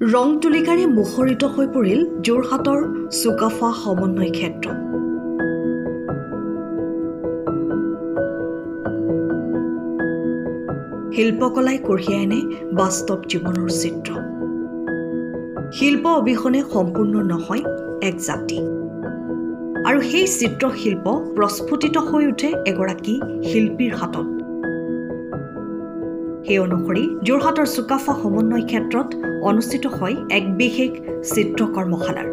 ৰং তুলিকাৰে মুখৰিত হৈ পৰিল যোৰহাটৰ চুকাফা সমন্বয় ক্ষেত্ৰ। শিল্পকলাই কঢ়িয়াই আনে বাস্তৱ জীৱনৰ চিত্ৰ। শিল্প অবিহনে সম্পূৰ্ণ নহয় এক জাতি, আৰু সেই চিত্ৰশিল্প প্ৰস্ফুটিত হৈ উঠে এগৰাকী শিল্পীৰ হাতত। সেই অনুসৰি যোৰহাটৰ চুকাফা সমন্বয় ক্ষেত্ৰত অনুষ্ঠিত হয় এক বিশেষ চিত্ৰ কৰ্মশালাৰ।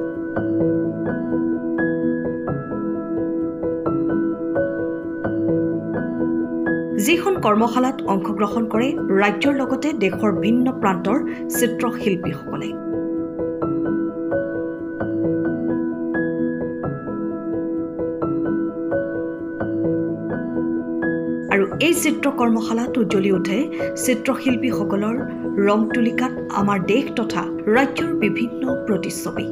যিখন কৰ্মশালাত অংশগ্ৰহণ কৰে ৰাজ্যৰ লগতে দেশৰ ভিন্ন প্ৰান্তৰ চিত্ৰশিল্পীসকলে। আৰু এই চিত্ৰ কৰ্মশালাত উজ্জ্বলি উঠে চিত্ৰশিল্পীসকলৰ ৰং তুলিকাত আমাৰ দেশ তথা ৰাজ্যৰ বিভিন্ন প্ৰতিচ্ছবি।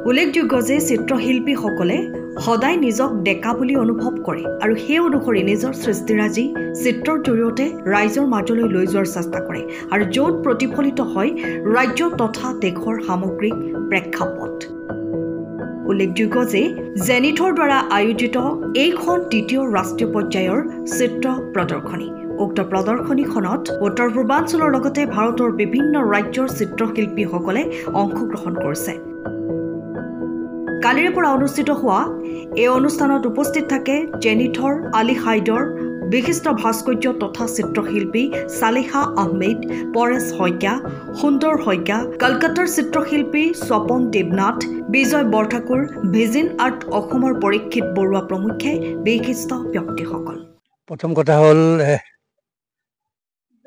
উল্লেখযোগ্য যে চিত্ৰশিল্পীসকলে সদায় নিজক ডেকা বুলি অনুভৱ কৰে আৰু সেই অনুসৰি নিজৰ সৃষ্টিৰাজি চিত্ৰৰ জৰিয়তে ৰাইজৰ মাজলৈ লৈ যোৱাৰ চেষ্টা কৰে, আৰু য'ত প্ৰতিফলিত হয় ৰাজ্য তথা দেশৰ সামগ্ৰিক প্ৰেক্ষাপট। উল্লেখযোগ্য যে জেনিথৰ দ্বাৰা আয়োজিত এইখন তৃতীয় ৰাষ্ট্ৰীয় পৰ্যায়ৰ চিত্ৰ প্ৰদৰ্শনী। উক্ত প্ৰদৰ্শনীখনত উত্তৰ পূৰ্বাঞ্চলৰ লগতে ভাৰতৰ বিভিন্ন ৰাজ্যৰ চিত্ৰশিল্পীসকলে অংশগ্ৰহণ কৰিছে। কালিৰে পৰা অনুষ্ঠিত হোৱা এই অনুষ্ঠানত উপস্থিত থাকে জেনিথৰ আলী হাইদৰ, বিশিষ্ট ভাস্কৰ্য তথা চিত্ৰশিল্পী চালিহা আহমেদ, পৰেশ শইকীয়া, সুন্দৰ শইকীয়া, কলকাতাৰ চিত্ৰশিল্পী স্বপন দেৱনাথ, বিজয় বৰঠাকুৰ, ভিজিন আৰ্ট অসমৰ পৰীক্ষিত বৰুৱা প্ৰমুখ্যে বিশিষ্ট ব্যক্তিসকল। প্ৰথম কথা হ'ল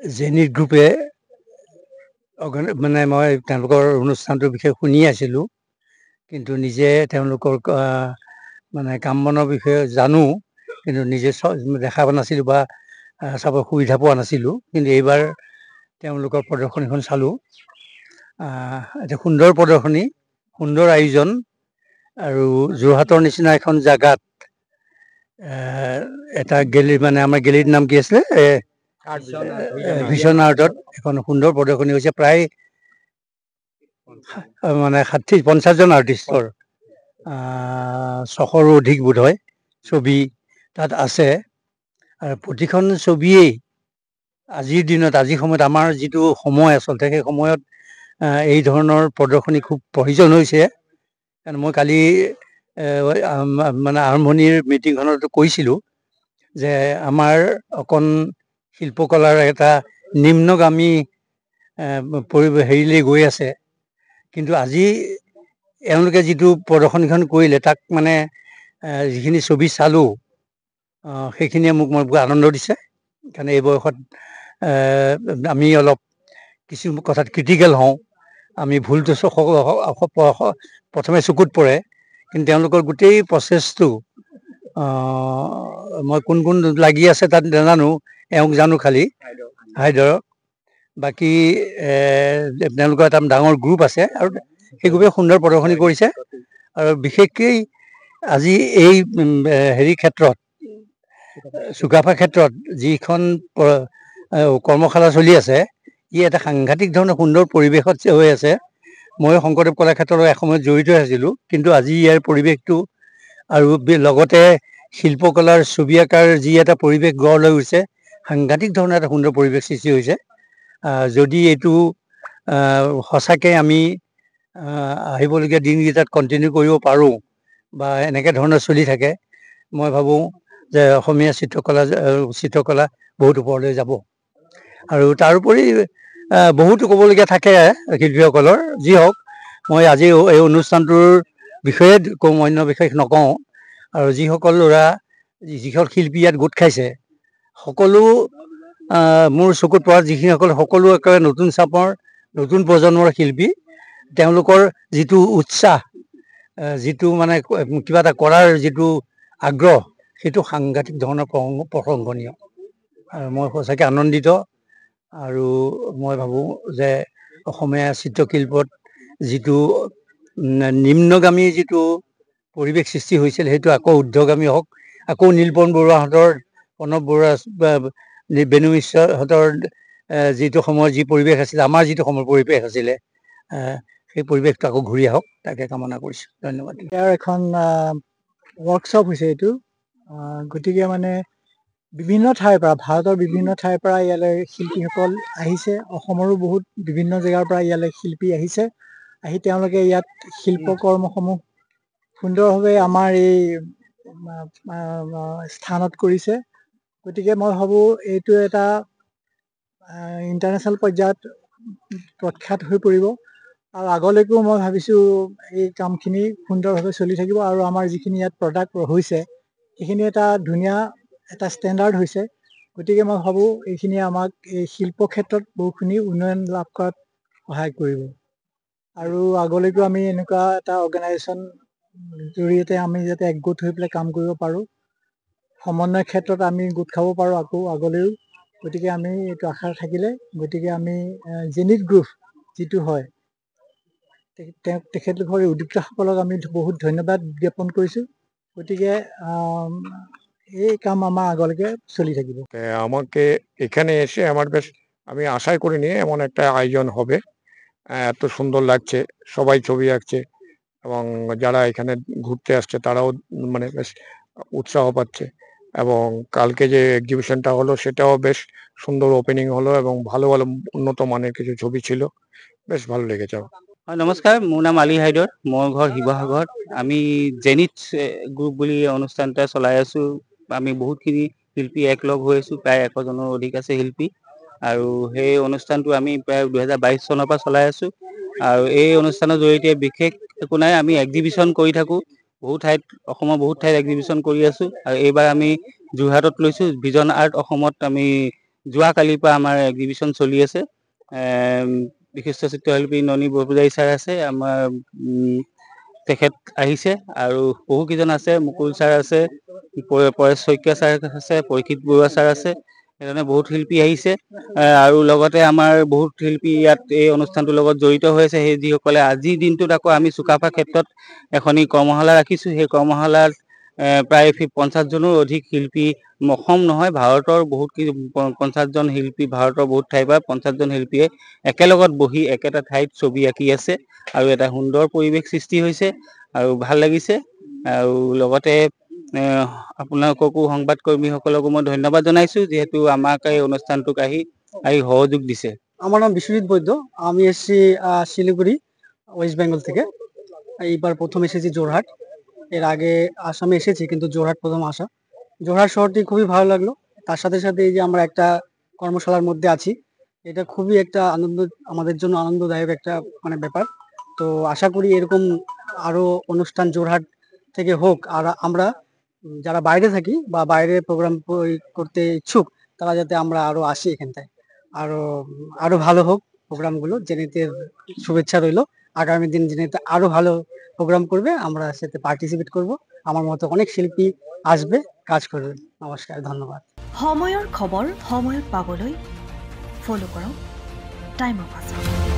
জেনিথ গ্ৰুপে মানে মই তেওঁলোকৰ অনুষ্ঠানটোৰ বিষয়ে শুনি আছিলোঁ, কিন্তু নিজে তেওঁলোকৰ মানে কাম বনৰ বিষয়ে জানো, কিন্তু নিজে দেখা পোৱা নাছিলোঁ বা চাব সুবিধা পোৱা নাছিলোঁ। কিন্তু এইবাৰ তেওঁলোকৰ প্ৰদৰ্শনীখন চালোঁ। এটা সুন্দৰ প্ৰদৰ্শনী, সুন্দৰ আয়োজন, আৰু যোৰহাটৰ নিচিনা এখন জাগাত এটা গেলেৰী, মানে আমাৰ গেলেৰীৰ নাম কি আছিলে, ভিজন আৰ্টত এখন সুন্দৰ প্ৰদৰ্শনী হৈছে। প্ৰায় মানে 50জন আৰ্টিষ্টৰ 600ৰো অধিক বোধ হয় ছবি তাত আছে। আৰু প্ৰতিখন ছবিয়েই আজিৰ দিনত, আজিৰ সময়ত আমাৰ যিটো সময় আচলতে, সেই সময়ত এই ধৰণৰ প্ৰদৰ্শনী খুব প্ৰয়োজন হৈছে। কাৰণ মই কালি মানে আৰম্ভণিৰ মিটিংখনতো কৈছিলোঁ যে আমাৰ অকণ শিল্পকলাৰ এটা নিম্নগামী হেৰিলৈ গৈ আছে। কিন্তু আজি এওঁলোকে যিটো প্ৰদৰ্শনীখন কৰিলে, তাক মানে যিখিনি ছবি চালোঁ, সেইখিনিয়ে মোক বহুত আনন্দ দিছে। কাৰণ এই বয়সত আমি অলপ কিছু কথাত ক্ৰিটিকেল হওঁ, আমি ভুলটো প্ৰথমে চকুত পৰে, কিন্তু তেওঁলোকৰ গোটেই প্ৰচেছটো মই কোন কোন লাগি আছে তাত নাজানো, এওঁক জানো খালি, হাইদৰক। বাকী তেওঁলোকৰ এটা ডাঙৰ গ্ৰুপ আছে, আৰু সেই গ্ৰুপে সুন্দৰ প্ৰদৰ্শনী কৰিছে। আৰু বিশেষকৈ আজি এই হেৰি ক্ষেত্ৰত, চুকাফা ক্ষেত্ৰত যিখন কৰ্মশালা চলি আছে, ই এটা সাংঘাতিক ধৰণৰ সুন্দৰ পৰিৱেশত হৈ আছে। মই শংকৰদেৱ কলাক্ষেত্ৰৰ এসময়ত জড়িত আছিলোঁ, কিন্তু আজি ইয়াৰ পৰিৱেশটো আৰু লগতে শিল্পকলাৰ ছবি আঁকাৰ যি এটা পৰিৱেশ গঢ় লৈ উঠিছে, সাংঘাতিক ধৰণৰ এটা সুন্দৰ পৰিৱেশ সৃষ্টি হৈছে। যদি এইটো সঁচাকৈ আমি আহিবলগীয়া দিনকেইটাত কণ্টিনিউ কৰিব পাৰোঁ বা এনেকৈ ধৰণৰ চলি থাকে, মই ভাবোঁ যে অসমীয়া চিত্ৰকলা বহুত ওপৰলৈ যাব। আৰু তাৰোপৰি বহুতো ক'বলগীয়া থাকে শিল্পীসকলৰ। যি হওক, মই আজি এই অনুষ্ঠানটোৰ বিষয়ে কওঁ, অন্য বিশেষ নকওঁ। আৰু যিসকল ল'ৰা, যিসকল শিল্পী ইয়াত গোট খাইছে, সকলো মোৰ চকুত পৰা যিখিনিসকল, সকলো একেবাৰে নতুন চামৰ, নতুন প্ৰজন্মৰ শিল্পী। তেওঁলোকৰ যিটো উৎসাহ, যিটো মানে কিবা এটা কৰাৰ যিটো আগ্ৰহ, সেইটো সাংঘাতিক ধৰণৰ প্ৰশংসনীয়। আৰু মই সঁচাকৈ আনন্দিত। আৰু মই ভাবোঁ যে অসমীয়া চিত্ৰশিল্পত যিটো নিম্নগামী যিটো পৰিৱেশ সৃষ্টি হৈছিল, সেইটো আকৌ ঊৰ্ধ্বগামী হওক। আকৌ নীলপৱন বৰুৱাহঁতৰ, প্ৰণৱ বৰুৱা, বেণু মিশ্ৰহঁতৰ যিটো সময়ৰ যি পৰিৱেশ আছিলে, আমাৰ যিটো সময়ৰ পৰিৱেশ আছিলে, সেই পৰিৱেশটো আকৌ ঘূৰি আহক তাকে কামনা কৰিছোঁ। ধন্যবাদ। ইয়াৰ এখন ৱৰ্কশ্বপ হৈছে এইটো, গতিকে মানে বিভিন্ন ঠাইৰ পৰা, ভাৰতৰ বিভিন্ন ঠাইৰ পৰা ইয়ালৈ শিল্পীসকল আহিছে। অসমৰো বহুত বিভিন্ন জেগাৰ পৰা ইয়ালৈ শিল্পী আহিছে। আহি তেওঁলোকে ইয়াত শিল্পকৰ্মসমূহ সুন্দৰভাৱে আমাৰ এই স্থানত কৰিছে। গতিকে মই ভাবোঁ এইটো এটা ইণ্টাৰনেশ্যনেল পৰ্যায়ত প্ৰখ্যাত হৈ পৰিব, আৰু আগলৈকেও মই ভাবিছোঁ এই কামখিনি সুন্দৰভাৱে চলি থাকিব, আৰু আমাৰ যিখিনি ইয়াত প্ৰডাক্ট হৈছে সেইখিনি এটা ধুনীয়া এটা ষ্টেণ্ডাৰ্ড হৈছে। গতিকে মই ভাবোঁ এইখিনিয়ে আমাক এই শিল্প ক্ষেত্ৰত বহুখিনি উন্নয়ন লাভ কৰাত সহায় কৰিব, আৰু আগলৈকেও আমি এনেকুৱা এটা অৰ্গেনাইজেশ্যন জৰিয়তে আমি যাতে একগোট হৈ পেলাই কাম কৰিব পাৰোঁ, সমন্বয় ক্ষেত্ৰত আমি গোট খাব পাৰোঁ আকৌ আগলৈও। গতিকে আমি এইটো আশা থাকিলে, গতিকে আমি জেনিথ গ্ৰুপ যিটো হয় তেখেতলোকৰ এই উদ্যোক্তাসকলক আমি বহুত ধন্যবাদ জ্ঞাপন কৰিছোঁ। গতিকে এই কাম আমার আগলৈকে চলি থাকিব। আমাকে এখানে এসে আমার বেশ, আমি আশাই করিনি এমন একটা আয়োজন হবে। এত সুন্দর লাগছে, সবাই ছবি আঁকছে এবং যারা এখানে ঘুরতে আসছে তারাও মানে বেশ উৎসাহ পাচ্ছে। এবং কালকে যে এক্সিবিশনটা হলো সেটাও বেশ সুন্দর ওপেনিং হলো এবং ভালো ভালো উন্নত মানের কিছু ছবি ছিল, বেশ ভালো লেগেছে আমার। নমস্কাৰ, মোৰ নাম আলী হাইদৰ, মোৰ ঘৰ শিৱসাগৰত। আমি জেনিথ গ্ৰুপ বুলি অনুষ্ঠান এটা চলাই আছোঁ। আমি বহুতখিনি শিল্পী একলগ হৈ আছোঁ, প্ৰায় 100 জনৰ অধিক আছে শিল্পী, আৰু সেই অনুষ্ঠানটো আমি প্ৰায় 2022 চনৰ পৰা চলাই আছোঁ। আৰু এই অনুষ্ঠানৰ জৰিয়তে বিশেষ একো নাই, আমি এক্সিবিশ্যন কৰি থাকোঁ বহুত ঠাইত, অসমৰ বহুত ঠাইত এক্সিবিশ্যন কৰি আছোঁ। আৰু এইবাৰ আমি যোৰহাটত লৈছোঁ, ভিজন আৰ্ট অসমত আমি যোৱাকালিৰ পৰা আমাৰ এক্সিবিশ্যন চলি আছে। বিশিষ্ট চিত্ৰশিল্পী ননী বৰপূজাৰী ছাৰ আছে, আমাৰ তেখেত আহিছে, আৰু বহুকেইজন আছে, মুকুল ছাৰ আছে, পৰেশ শইকীয়া ছাৰ আছে, পৰীক্ষিত বৰুৱা ছাৰ আছে, সেইধৰণে বহুত শিল্পী আহিছে। আৰু লগতে আমাৰ বহুত শিল্পী ইয়াত এই অনুষ্ঠানটোৰ লগত জড়িত হৈ আছে, সেই যিসকলে আজিৰ দিনটোত আকৌ আমি চুকাফা ক্ষেত্ৰত এখনি কৰ্মশালা ৰাখিছোঁ। সেই কৰ্মশালাত প্ৰায় 50 জনৰ অধিক শিল্পী, অসম নহয় ভাৰতৰ বহুত 50 জন শিল্পী, ভাৰতৰ বহুত ঠাইৰ পৰা 50 জন শিল্পীয়ে একেলগত বহি একেটা ঠাইত ছবি আঁকি আছে, আৰু এটা সুন্দৰ পৰিৱেশ সৃষ্টি হৈছে, আৰু ভাল লাগিছে। আৰু লগতে আপোনালোককো, সংবাদকৰ্মীসকলকো মই ধন্যবাদ জনাইছোঁ, যিহেতু আমাক এই অনুষ্ঠানটোক আহি সহযোগ দিছে। আমার নাম বিশ্বজিৎ বৈদ্য, আমি এসেছি শিলিগুড়ি, ওয়েস্ট বেঙ্গল থেকে। এইবার প্রথম এসেছি যোরহাট, এর আগে আসামে এসেছি কিন্তু যোরহাট প্রথম আসা। যোরহাট শহরটি খুবই ভালো লাগলো। তার সাথে সাথে এই যে আমরা একটা কর্মশালার মধ্যে আছি, এটা খুবই একটা আমাদের জন্য আনন্দদায়ক একটা মানে ব্যাপার। তো আশা করি এরকম আরো অনুষ্ঠান যোরহাট থেকে হোক, আর আমরা যারা বাইরে থাকি বা বাইরে প্রোগ্রাম করতে ইচ্ছুক তারা যাতে আমরা আরো আসি এখানটায়, আরো ভালো হোক প্রোগ্রামগুলো। জেনিথের শুভেচ্ছা রইল, আগামী দিন জেনিথ আরো ভালো প্রোগ্রাম করবে, আমরা সেটা পার্টিসিপেট করব। আমার মতো অনেক শিল্পী আসবে, কাজ করবে। নমস্কার, ধন্যবাদ। সময়ৰ খবৰ সময়ত পাবলৈ ফলো কৰক টাইম অফ আছাম।